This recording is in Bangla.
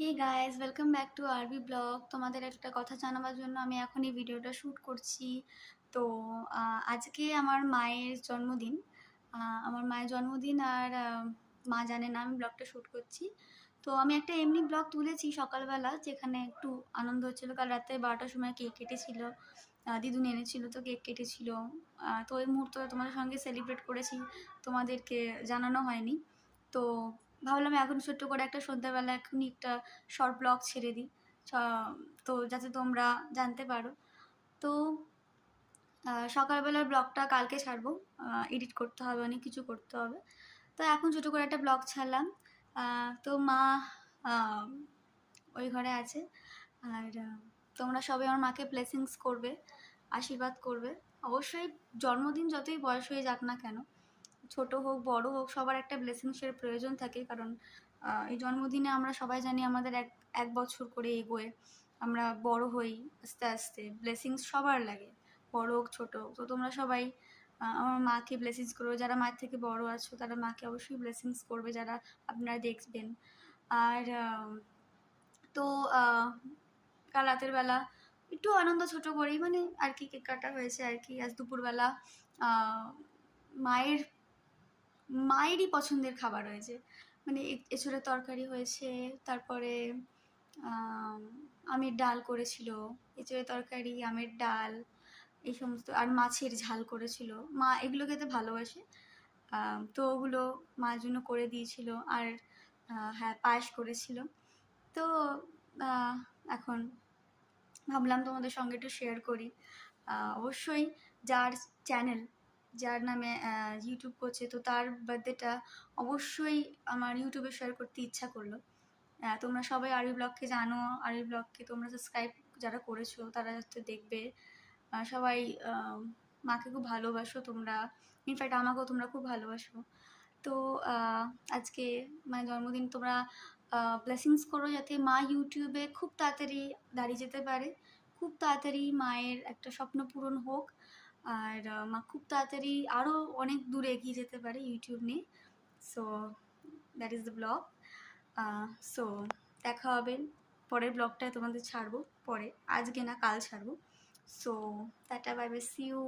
Hey guys, welcome back to RB blog. তোমাদের একটা কথা জানাবার জন্য আমি এখন এই ভিডিওটা শ্যুট করছি। তো আজকে আমার মায়ের জন্মদিন। আমার মায়ের জন্মদিন আর মা জানে না আমি ব্লগটা শ্যুট করছি। তো আমি একটা এমনি ব্লগ তুলেছি সকালবেলা, যেখানে একটু আনন্দ হচ্ছিলো। কাল রাতে 12টার সময় কেক কেটেছিল, দিদুন এনেছিল, তো কেক কেটেছিল। তো ওই মুহূর্তটা তোমাদের সঙ্গে সেলিব্রেট করেছি, তোমাদেরকে জানানো হয়নি। তো ভাবলাম এখন ছোট্ট করে একটা সন্ধ্যাবেলা এখনই একটা শর্ট ব্লগ ছেড়ে দিই, তো যাতে তোমরা জানতে পারো। তো সকালবেলার ব্লগটা কালকে ছাড়বো, এডিট করতে হবে, অনেক কিছু করতে হবে। তো এখন ছোটো করে একটা ব্লগ ছাড়লাম। তো মা আহ, ওই ঘরে আছে। আর তোমরা সবাই আমার মাকে ব্লেসিংস করবে, আশীর্বাদ করবে। অবশ্যই জন্মদিন যতই বয়স হয়ে যাক না কেন, ছোট হোক বড় হোক, সবার একটা ব্লেসিংসের প্রয়োজন থাকে। কারণ এই জন্মদিনে আমরা সবাই জানি আমাদের এক এক বছর করে এগোয়, আমরা বড় হই আস্তে আস্তে। ব্লেসিংস সবার লাগে, বড় হোক ছোট হোক। তো তোমরা সবাই আমার মাকে ব্লেসিংস করবে, যারা মায়ের থেকে বড় আছো তারা মাকে অবশ্যই ব্লেসিংস করবে, যারা আপনারা দেখবেন। আর তো কাল রাতের বেলা একটু আনন্দ ছোট করেই, মানে আর কি, কেক কাটা হয়েছে আর কি। আজ দুপুরবেলা মায়ের মায়েরই পছন্দের খাবার হয়েছে, মানে এঁচোড়ের তরকারি হয়েছে, তারপরে আমের ডাল করেছিল। এঁচোড়ের তরকারি, আমের ডাল, এই সমস্ত, আর মাছের ঝাল করেছিল। মা এগুলো খেতে ভালোবাসে, তো ওগুলো মার জন্য করে দিয়েছিল। আর হ্যাঁ, পায়েস করেছিল। তো এখন ভাবলাম তোমাদের সঙ্গে একটু শেয়ার করি। অবশ্যই যার চ্যানেল, যার নামে ইউটিউব করছে, তো তার বার্থডেটা অবশ্যই আমার ইউটিউবে শেয়ার করতে ইচ্ছা করলো। তোমরা সবাই আরবি ব্লগকে জানো, আরবি ব্লগকে তোমরা সাবস্ক্রাইব যারা করেছো তারা তো দেখবে। সবাই মাকে খুব ভালোবাসো তোমরা, ইনফ্যাক্ট আমাকেও তোমরা খুব ভালোবাসো। তো আজকে মায়ের জন্মদিন, তোমরা ব্লেসিংস করো যাতে মা ইউটিউবে খুব তাড়াতাড়ি দাঁড়িয়ে যেতে পারে, খুব তাড়াতাড়ি মায়ের একটা স্বপ্ন পূরণ হোক। আর মা খুব তাড়াতাড়ি আরও অনেক দূরে এগিয়ে যেতে পারে ইউটিউব নিয়ে। So that is the blog. So দেখা হবে পরের ব্লগটায়, তোমাদের ছাড়বো পরে, আজকে না কাল ছাড়বো। So tata, bye bye, see you.